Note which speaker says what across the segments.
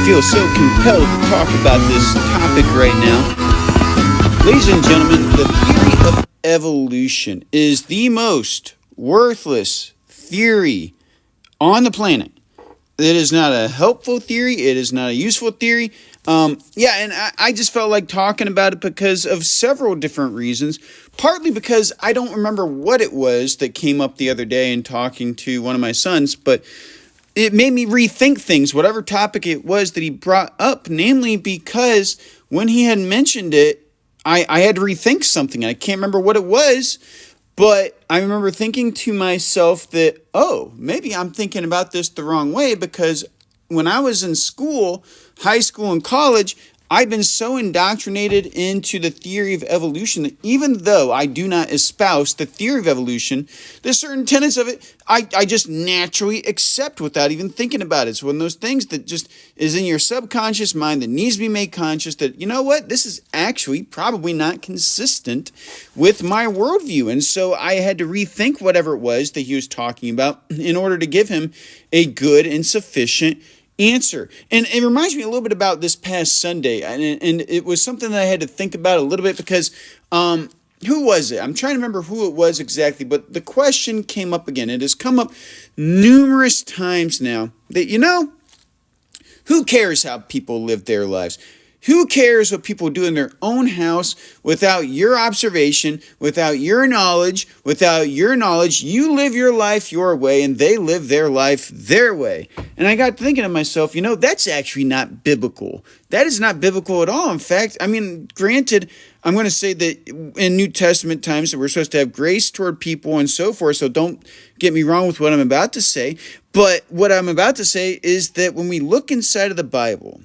Speaker 1: feel so compelled to talk about this topic right now. Ladies and gentlemen, the theory of evolution is the most worthless theory on the planet. It is not a helpful theory. It is not a useful theory. And I just felt like talking about it because of several different reasons. Partly because I don't remember what it was that came up the other day in talking to one of my sons, but it made me rethink things, whatever topic it was that he brought up, namely because when he had mentioned it, I had to rethink something. I can't remember what it was, but I remember thinking to myself that, oh, maybe I'm thinking about this the wrong way, because when I was in school, high school and college, I've been so indoctrinated into the theory of evolution that even though I do not espouse the theory of evolution, there's certain tenets of it I just naturally accept without even thinking about it. It's one of those things that just is in your subconscious mind that needs to be made conscious that, you know what, this is actually probably not consistent with my worldview. And so I had to rethink whatever it was that he was talking about in order to give him a good and sufficient answer. And it reminds me a little bit about this past Sunday, and it was something that I had to think about a little bit because who was it? I'm trying to remember who it was exactly, but the question came up again. It has come up numerous times now that, who cares how people live their lives? Who cares what people do in their own house without your observation, without your knowledge, you live your life your way and they live their life their way. And I got thinking to myself, that's actually not biblical. That is not biblical at all. In fact, granted, I'm going to say that in New Testament times that we're supposed to have grace toward people and so forth, so don't get me wrong with what I'm about to say. But what I'm about to say is that when we look inside of the Bible,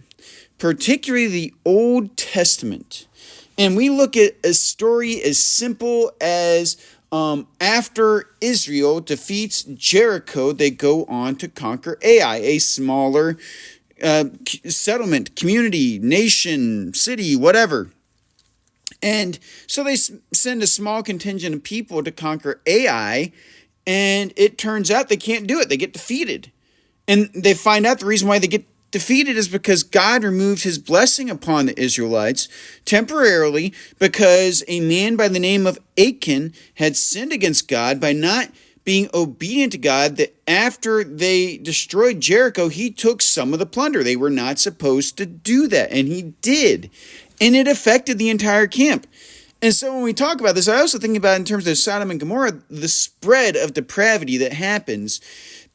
Speaker 1: particularly the Old Testament, and we look at a story as simple as after Israel defeats Jericho, they go on to conquer Ai, a smaller settlement, community, nation, city, whatever. And so they send a small contingent of people to conquer Ai, and it turns out they can't do it. They get defeated. And they find out the reason why they get defeated is because God removed his blessing upon the Israelites temporarily because a man by the name of Achan had sinned against God by not being obedient to God, that after they destroyed Jericho, he took some of the plunder. They were not supposed to do that, and he did. And it affected the entire camp. And so when we talk about this, I also think about in terms of Sodom and Gomorrah, the spread of depravity that happens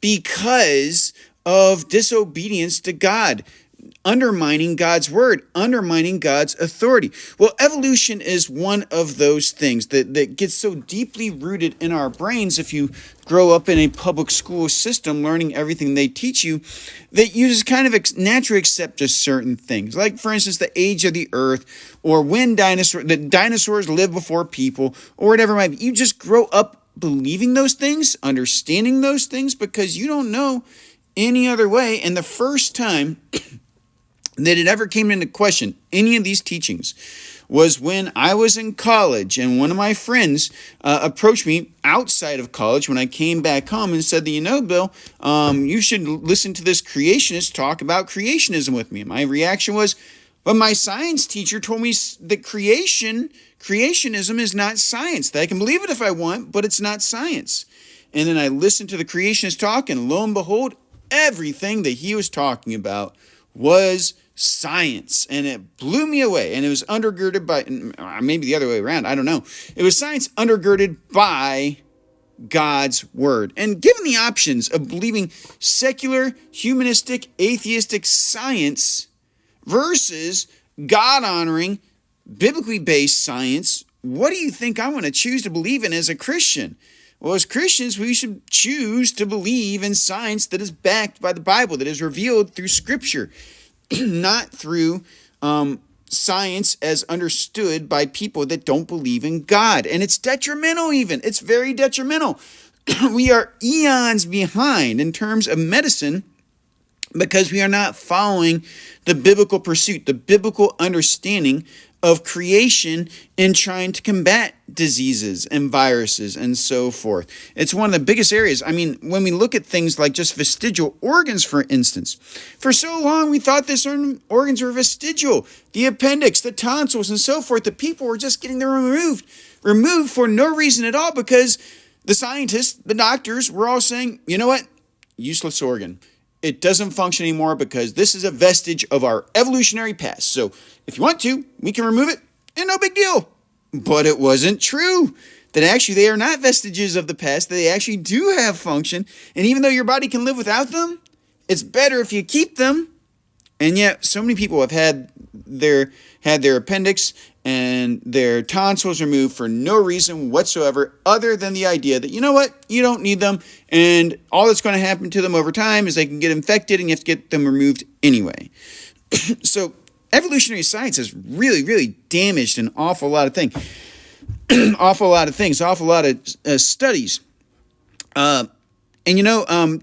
Speaker 1: because of disobedience to God, undermining God's word, undermining God's authority. Well, evolution is one of those things that gets so deeply rooted in our brains if you grow up in a public school system learning everything they teach you, that you just kind of naturally accept just certain things. Like, for instance, the age of the earth, or when dinosaurs lived before people, or whatever it might be. You just grow up believing those things, understanding those things, because you don't know any other way. And the first time that it ever came into question, any of these teachings, was when I was in college and one of my friends approached me outside of college when I came back home and said that, Bill, you should listen to this creationist talk about creationism with me. And my reaction was, but my science teacher told me that creationism is not science, that I can believe it if I want, but it's not science. And then I listened to the creationist talk, and lo and behold, everything that he was talking about was science, and it blew me away. And it was undergirded by, maybe the other way around, I don't know. It was science undergirded by God's word. And given the options of believing secular, humanistic, atheistic science versus God-honoring, biblically based science, what do you think I want to choose to believe in as a Christian? Well, as Christians, we should choose to believe in science that is backed by the Bible, that is revealed through Scripture, not through science as understood by people that don't believe in God. And it's detrimental even. It's very detrimental. We are eons behind in terms of medicine because we are not following the biblical pursuit, the biblical understanding of creation in trying to combat diseases and viruses and so forth. It's one of the biggest areas. I mean, when we look at things like just vestigial organs, for instance, for so long we thought that certain organs were vestigial, the appendix, the tonsils, and so forth. The people were just getting them removed for no reason at all, because the scientists, the doctors, were all saying, you know what, useless organ. It doesn't function anymore because this is a vestige of our evolutionary past. So if you want to, we can remove it and no big deal. But it wasn't true. That actually they are not vestiges of the past. They actually do have function. And even though your body can live without them, it's better if you keep them. And yet so many people have had their appendix and their tonsils removed for no reason whatsoever, other than the idea that, you know what, you don't need them, and all that's going to happen to them over time is they can get infected and you have to get them removed anyway. So evolutionary science has really, really damaged an awful lot of things, awful lot of studies. And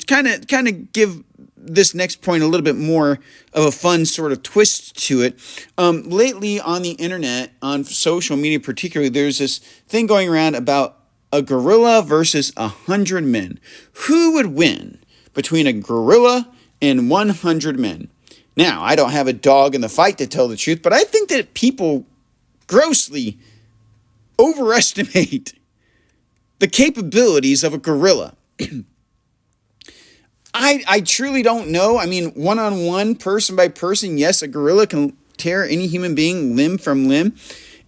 Speaker 1: kind of give this next point a little bit more of a fun sort of twist to it. Lately on the internet, on social media particularly, there's this thing going around about a gorilla versus 100 men. Who would win between a gorilla and 100 men? Now, I don't have a dog in the fight, to tell the truth, but I think that people grossly overestimate the capabilities of a gorilla. I truly don't know. I mean, one-on-one, person by person, yes, a gorilla can tear any human being limb from limb.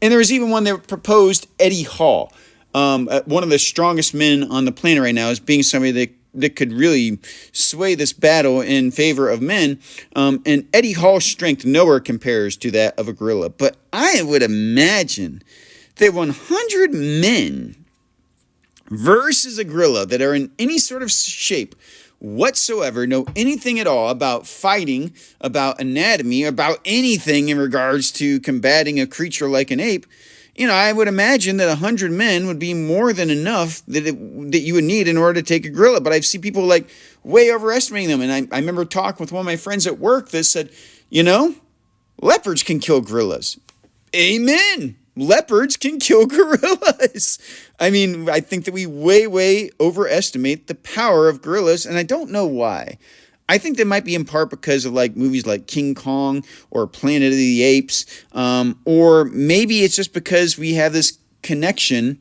Speaker 1: And there was even one that proposed Eddie Hall, one of the strongest men on the planet right now, as being somebody that could really sway this battle in favor of men. And Eddie Hall's strength nowhere compares to that of a gorilla. But I would imagine that 100 men versus a gorilla that are in any sort of shape whatsoever, know anything at all about fighting, about anatomy, about anything in regards to combating a creature like an ape, I would imagine that 100 men would be more than enough that you would need in order to take a gorilla. But I've seen people like way overestimating them. And I remember talking with one of my friends at work that said, leopards can kill gorillas. Amen. Leopards can kill gorillas. I mean, I think that we way, way overestimate the power of gorillas, and I don't know why. I think that might be in part because of movies like King Kong or Planet of the Apes, or maybe it's just because we have this connection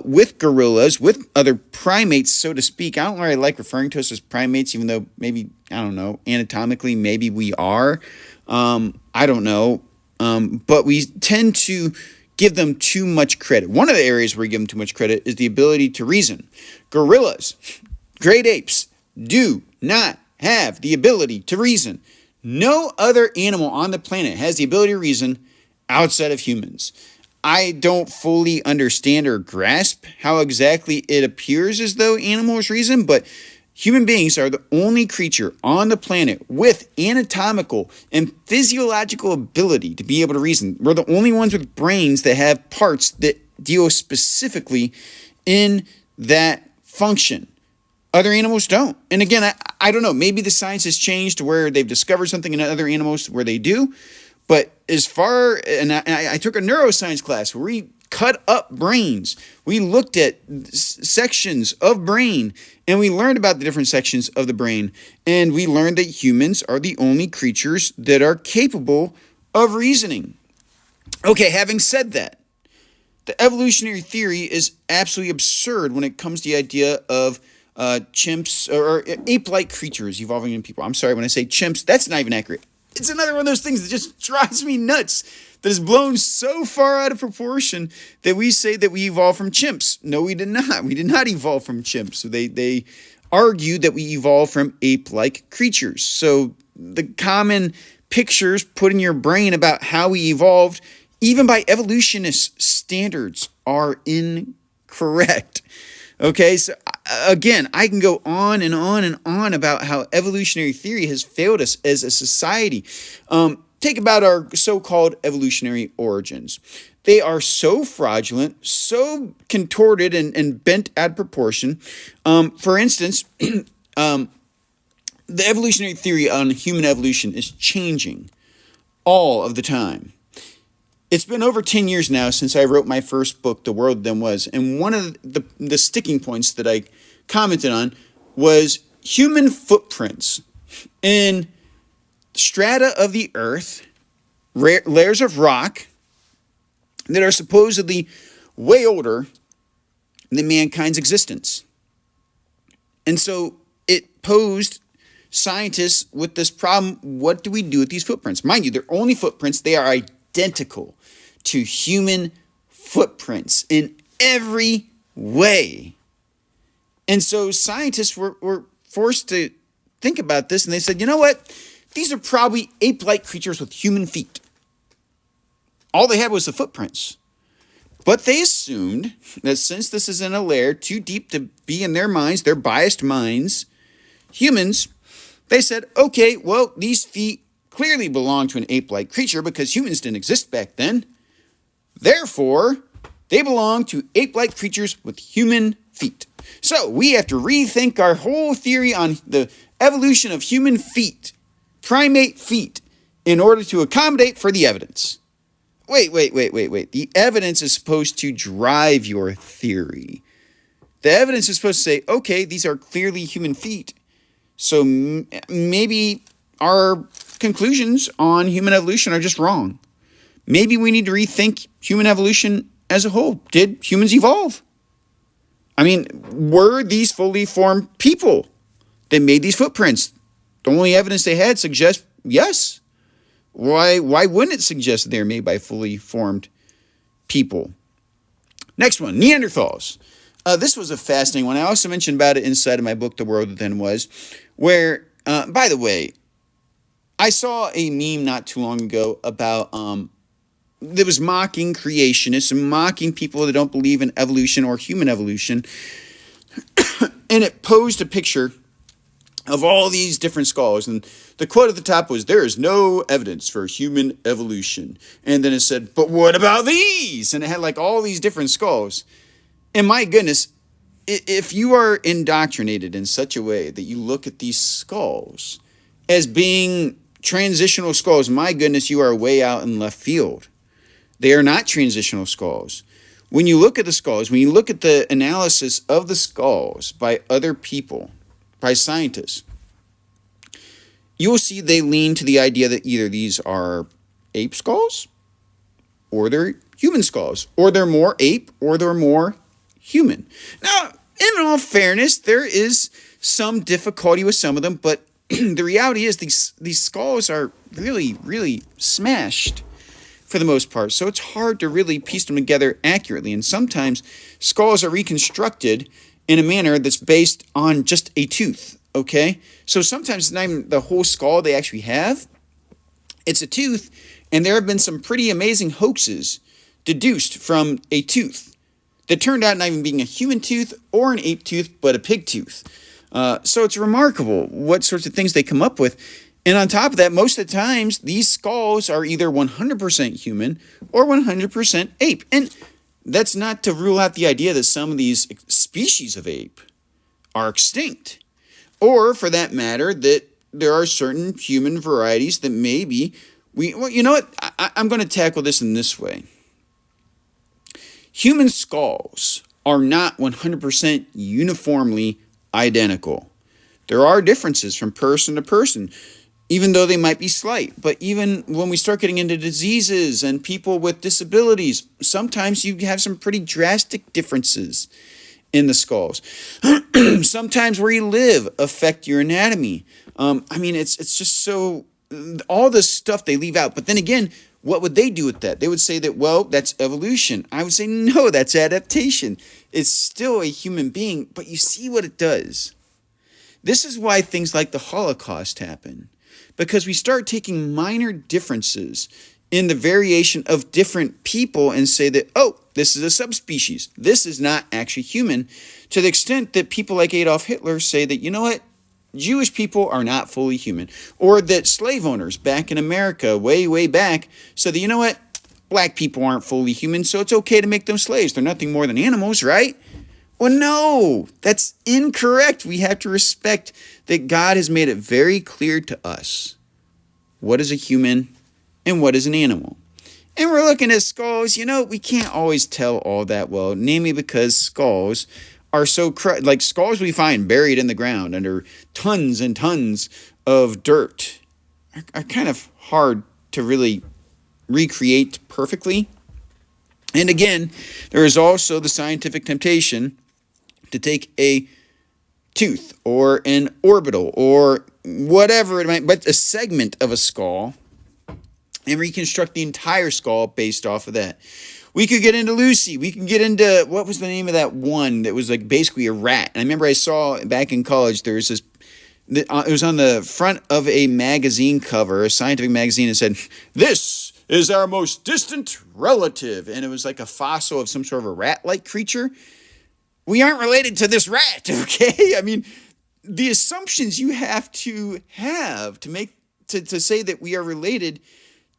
Speaker 1: with gorillas, with other primates, so to speak. I don't really like referring to us as primates, even though maybe, I don't know, anatomically maybe we are. I don't know. But we tend to give them too much credit. One of the areas where we give them too much credit is the ability to reason. Gorillas, great apes, do not have the ability to reason. No other animal on the planet has the ability to reason outside of humans. I don't fully understand or grasp how exactly it appears as though animals reason, but human beings are the only creature on the planet with anatomical and physiological ability to be able to reason. We're the only ones with brains that have parts that deal specifically in that function. Other animals don't. And again, I don't know. Maybe the science has changed to where they've discovered something in other animals where they do. But I took a neuroscience class where we cut up brains. We looked at sections of brain, and we learned about the different sections of the brain. And we learned that humans are the only creatures that are capable of reasoning. Okay, having said that, the evolutionary theory is absolutely absurd when it comes to the idea of chimps or ape-like creatures evolving into people. I'm sorry, when I say chimps, that's not even accurate. It's another one of those things that just drives me nuts, that is blown so far out of proportion that we say that we evolved from chimps. No, we did not. We did not evolve from chimps. So they argue that we evolved from ape-like creatures. So the common pictures put in your brain about how we evolved, even by evolutionist standards, are incorrect. Okay, so again, I can go on and on and on about how evolutionary theory has failed us as a society. Take about our so-called evolutionary origins. They are so fraudulent, so contorted and bent out of proportion. For instance, the evolutionary theory on human evolution is changing all of the time. It's been over 10 years now since I wrote my first book, The World Then Was, and one of the sticking points that I commented on was human footprints in strata of the earth, layers of rock that are supposedly way older than mankind's existence. And so it posed scientists with this problem: what do we do with these footprints? Mind you, they're only footprints. They are identical to human footprints in every way. And so scientists were forced to think about this, and they said, you know what? These are probably ape-like creatures with human feet. All they had was the footprints. But they assumed that since this is in a layer too deep to be in their minds, their biased minds, humans, they said, okay, well, these feet clearly belong to an ape-like creature because humans didn't exist back then. Therefore, they belong to ape-like creatures with human feet. So we have to rethink our whole theory on the evolution of human feet, primate feet, in order to accommodate for the evidence. Wait. The evidence is supposed to drive your theory. The evidence is supposed to say, okay, these are clearly human feet. So maybe our conclusions on human evolution are just wrong. Maybe we need to rethink human evolution as a whole. Did humans evolve? I mean, were these fully formed people that made these footprints? The only evidence they had suggests yes. Why wouldn't it suggest that they were made by fully formed people? Next one, Neanderthals. This was a fascinating one. I also mentioned about it inside of my book, The World Then Was, where, by the way, I saw a meme not too long ago about, that was mocking creationists and mocking people that don't believe in evolution or human evolution. And it posed a picture of all these different skulls. And the quote at the top was, there is no evidence for human evolution. And then it said, but what about these? And it had like all these different skulls. And my goodness, if you are indoctrinated in such a way that you look at these skulls as being transitional skulls, my goodness, you are way out in left field. They are not transitional skulls. When you look at the skulls, when you look at the analysis of the skulls by other people, by scientists, you will see they lean to the idea that either these are ape skulls or they're human skulls, or they're more ape or they're more human. Now, in all fairness, there is some difficulty with some of them, but the reality is these skulls are really, really smashed for the most part. So it's hard to really piece them together accurately. And sometimes skulls are reconstructed in a manner that's based on just a tooth, okay? So sometimes it's not even the whole skull they actually have. It's a tooth, and there have been some pretty amazing hoaxes deduced from a tooth that turned out not even being a human tooth or an ape tooth, but a pig tooth. So it's remarkable what sorts of things they come up with. And on top of that, most of the times, these skulls are either 100% human or 100% ape. And that's not to rule out the idea that some of these species of ape are extinct. Or, for that matter, that there are certain human varieties that maybe well, you know what? I'm going to tackle this in this way. Human skulls are not 100% uniformly identical. There are differences from person to person, even though they might be slight. But even when we start getting into diseases and people with disabilities, sometimes you have some pretty drastic differences in the skulls. Sometimes where you live affect your anatomy. I mean, it's just so, all this stuff they leave out. But then again, what would they do with that? They would say that, well, that's evolution. I would say, no, that's adaptation. It's still a human being, but you see what it does. This is why things like the Holocaust happen, because we start taking minor differences in the variation of different people and say that, oh, this is a subspecies. This is not actually human, to the extent that people like Adolf Hitler say that, you know what? Jewish people are not fully human. Or that slave owners back in America, way, way back, said that, you know what? Black people aren't fully human, so it's okay to make them slaves. They're nothing more than animals, right? Well, no, that's incorrect. We have to respect that God has made it very clear to us what is a human and what is an animal. And we're looking at skulls. We can't always tell all that well, namely because skulls are so like skulls we find buried in the ground under tons and tons of dirt are kind of hard to really recreate perfectly. And again, there is also the scientific temptation to take a tooth or an orbital or whatever it might, but a segment of a skull, and reconstruct the entire skull based off of that. We could get into Lucy. We can get into, what was the name of that one that was like basically a rat? And I remember I saw back in college, there was this, it was on the front of a magazine cover, a scientific magazine, and said, "This is our most distant relative." And it was like a fossil of some sort of a rat-like creature. We aren't related to this rat, okay? I mean, the assumptions you have to make to say that we are related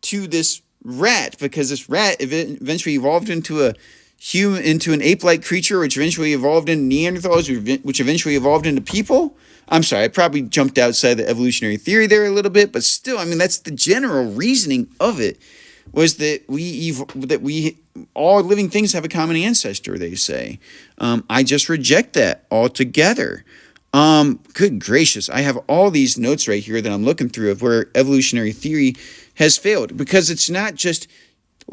Speaker 1: to this rat, because this rat eventually evolved into an ape-like creature, which eventually evolved into Neanderthals, which eventually evolved into people. I'm sorry, I probably jumped outside the evolutionary theory there a little bit, but still, I mean, that's the general reasoning of it, was that we all living things have a common ancestor, they say. I just reject that altogether. Good gracious, I have all these notes right here that I'm looking through of where evolutionary theory has failed, because it's not just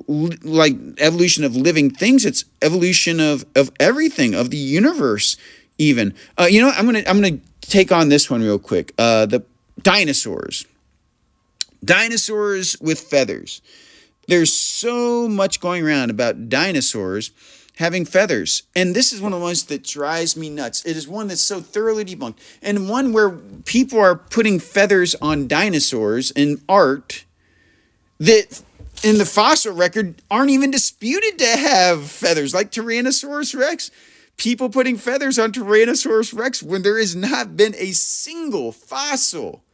Speaker 1: like evolution of living things, it's evolution of everything, of the universe even. I'm gonna take on this one real quick. The dinosaurs with feathers. There's so much going around about dinosaurs having feathers, and this is one of the ones that drives me nuts. It is one that's so thoroughly debunked, and one where people are putting feathers on dinosaurs in art that in the fossil record aren't even disputed to have feathers, like Tyrannosaurus Rex. People putting feathers on Tyrannosaurus Rex when there has not been a single fossil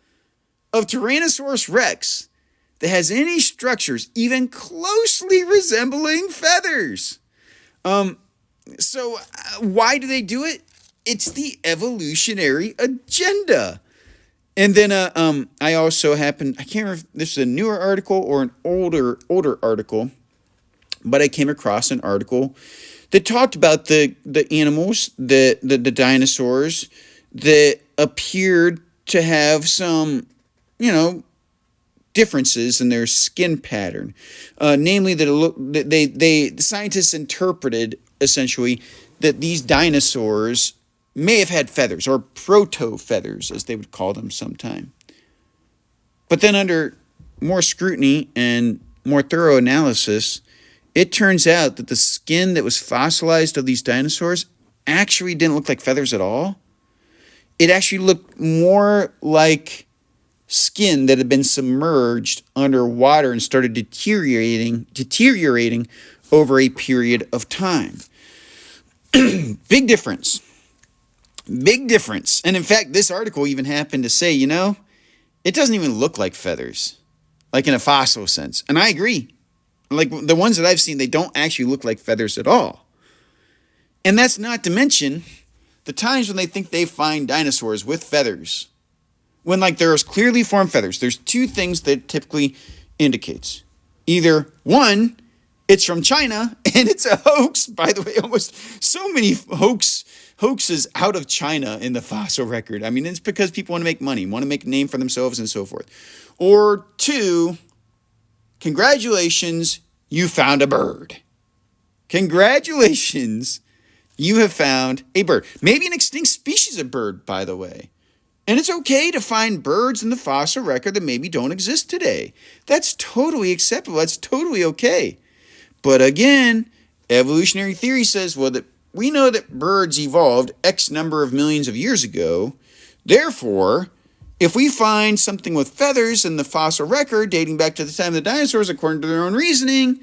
Speaker 1: of Tyrannosaurus Rex that has any structures even closely resembling feathers. So why do they do it? It's the evolutionary agenda. And then I also happened, I can't remember if this is a newer article or an older article, but I came across an article that talked about the animals, the dinosaurs that appeared to have some, differences in their skin pattern. Namely, that the scientists interpreted essentially that these dinosaurs may have had feathers, or proto-feathers, as they would call them sometime. But then under more scrutiny and more thorough analysis, it turns out that the skin that was fossilized of these dinosaurs actually didn't look like feathers at all. It actually looked more like skin that had been submerged underwater and started deteriorating over a period of time. Big difference. And in fact, this article even happened to say, it doesn't even look like feathers, like in a fossil sense. And I agree. Like the ones that I've seen, they don't actually look like feathers at all. And that's not to mention the times when they think they find dinosaurs with feathers, when like there's clearly formed feathers. There's two things that typically indicates. Either one, it's from China and it's a hoax. By the way, almost so many hoaxes out of China in the fossil record. I mean, it's because people want to make money, want to make a name for themselves and so forth. Or two, congratulations, you found a bird. Congratulations, you have found a bird. Maybe an extinct species of bird, by the way. And it's okay to find birds in the fossil record that maybe don't exist today. That's totally acceptable. That's totally okay. But again, evolutionary theory says, well, that we know that birds evolved X number of millions of years ago. Therefore, if we find something with feathers in the fossil record dating back to the time of the dinosaurs, according to their own reasoning,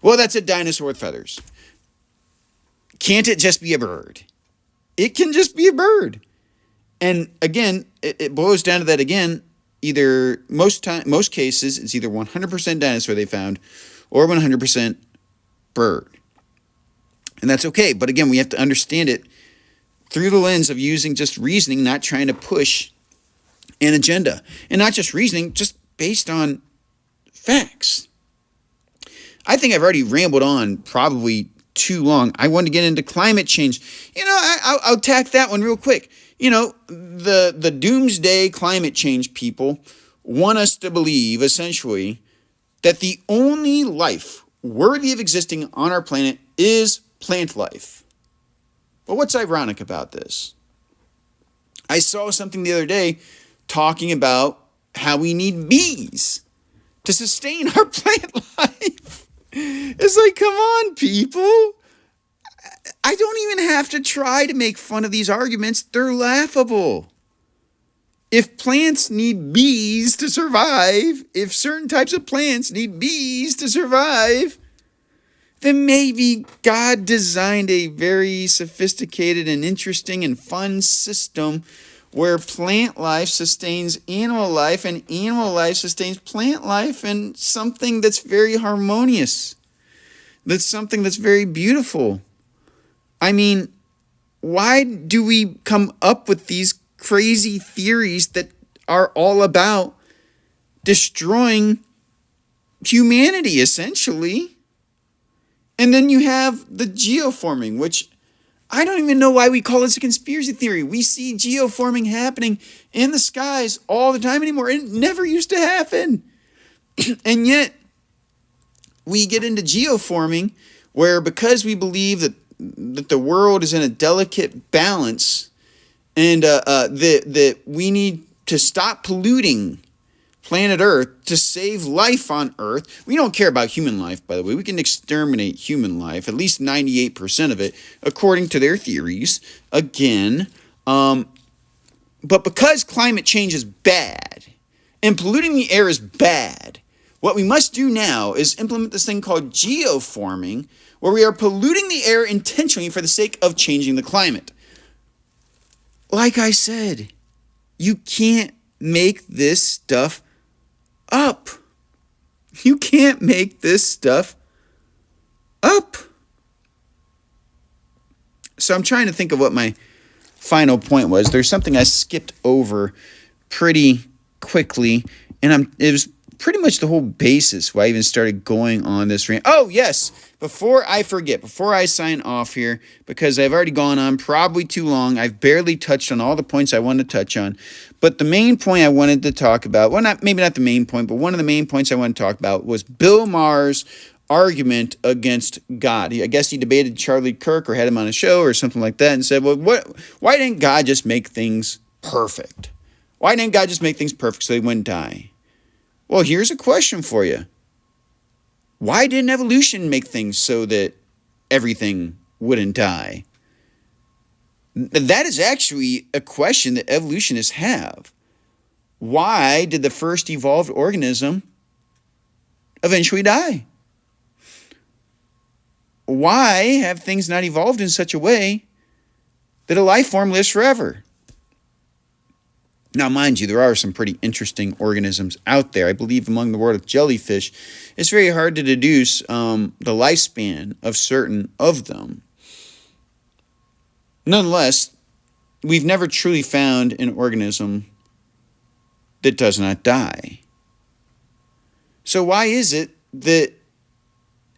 Speaker 1: well, that's a dinosaur with feathers. Can't it just be a bird? It can just be a bird. And again, it boils down to that again. Either most cases, it's either 100% dinosaur they found or 100% bird. And that's okay. But again, we have to understand it through the lens of using just reasoning, not trying to push an agenda. And not just reasoning, just based on facts. I think I've already rambled on probably too long. I wanted to get into climate change. I'll tack that one real quick. The doomsday climate change people want us to believe, essentially, that the only life worthy of existing on our planet is plant life. Well, what's ironic about this? I saw something the other day talking about how we need bees to sustain our plant life. It's like, come on, people. I don't even have to try to make fun of these arguments. They're laughable. If plants need bees to survive, if certain types of plants need bees to survive, then maybe God designed a very sophisticated and interesting and fun system where plant life sustains animal life and animal life sustains plant life, and something that's very harmonious. That's something that's very beautiful. I mean, why do we come up with these crazy theories that are all about destroying humanity, essentially? And then you have the geoforming, which I don't even know why we call this a conspiracy theory. We see geoforming happening in the skies all the time anymore. It never used to happen. And yet, we get into geoforming where, because we believe that the world is in a delicate balance, and that we need to stop polluting planet Earth to save life on Earth. We don't care about human life, by the way. We can exterminate human life, at least 98% of it, according to their theories. Again, but because climate change is bad and polluting the air is bad, what we must do now is implement this thing called geoforming, where we are polluting the air intentionally for the sake of changing the climate. Like I said, you can't make this stuff up. You can't make this stuff up. So I'm trying to think of what my final point was. There's something I skipped over pretty quickly, and it was pretty much the whole basis why I even started going on this rant. Oh, yes. Before I forget, before I sign off here, because I've already gone on probably too long, I've barely touched on all the points I wanted to touch on. But the main point I wanted to talk about, well, maybe not the main point, but one of the main points I wanted to talk about was Bill Maher's argument against God. I guess he debated Charlie Kirk or had him on a show or something like that and said, well, why didn't God just make things perfect? Why didn't God just make things perfect so they wouldn't die? Well, here's a question for you. Why didn't evolution make things so that everything wouldn't die? That is actually a question that evolutionists have. Why did the first evolved organism eventually die? Why have things not evolved in such a way that a life form lives forever? Now, mind you, there are some pretty interesting organisms out there. I believe among the world of jellyfish, it's very hard to deduce the lifespan of certain of them. Nonetheless, we've never truly found an organism that does not die. So why is it that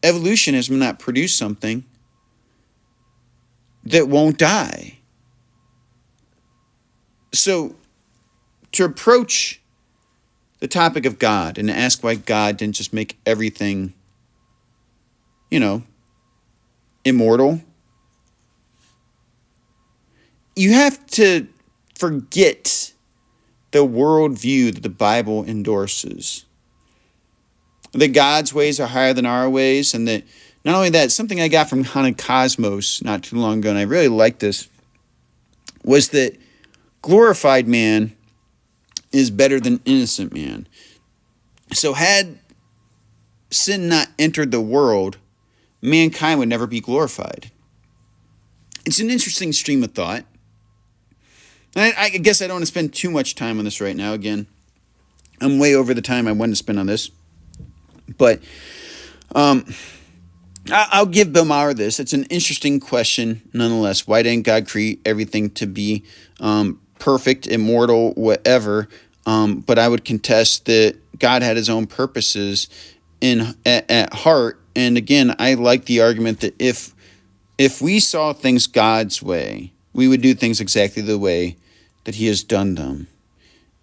Speaker 1: evolution has not produced something that won't die? So, to approach the topic of God and ask why God didn't just make everything, immortal, you have to forget the worldview that the Bible endorses. That God's ways are higher than our ways, and that not only that, something I got from Hannah Cosmos not too long ago, and I really liked this, was that glorified man is better than innocent man. So had sin not entered the world, mankind would never be glorified. It's an interesting stream of thought. And I guess I don't want to spend too much time on this right now. Again, I'm way over the time I wanted to spend on this. But I'll give Bill Maher this. It's an interesting question nonetheless. Why didn't God create everything to be perfect, immortal, whatever? But I would contest that God had his own purposes at heart. And again, I like the argument that if we saw things God's way, we would do things exactly the way that He has done them.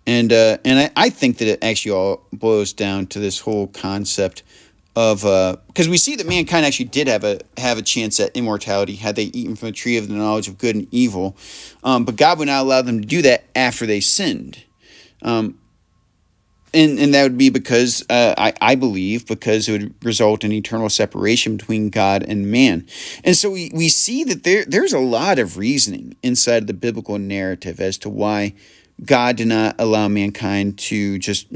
Speaker 1: And I think that it actually all boils down to this whole concept of because we see that mankind actually did have a chance at immortality had they eaten from the tree of the knowledge of good and evil, but God would not allow them to do that after they sinned. And that would be because, I believe, because it would result in eternal separation between God and man. And so we see that there's a lot of reasoning inside of the biblical narrative as to why God did not allow mankind to just,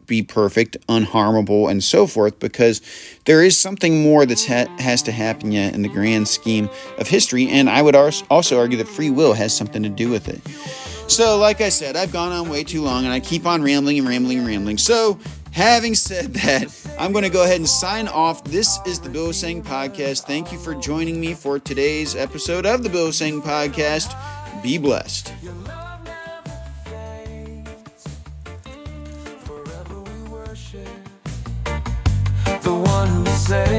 Speaker 1: be perfect, unharmable, and so forth, because there is something more that has to happen yet in the grand scheme of history. And I would also argue that free will has something to do with it. So, like I said, I've gone on way too long, and I keep on rambling. So, having said that, I'm going to go ahead and sign off. This is the Bill Singh Podcast. Thank you for joining me for today's episode of the Bill Singh Podcast. Be blessed.
Speaker 2: The one who said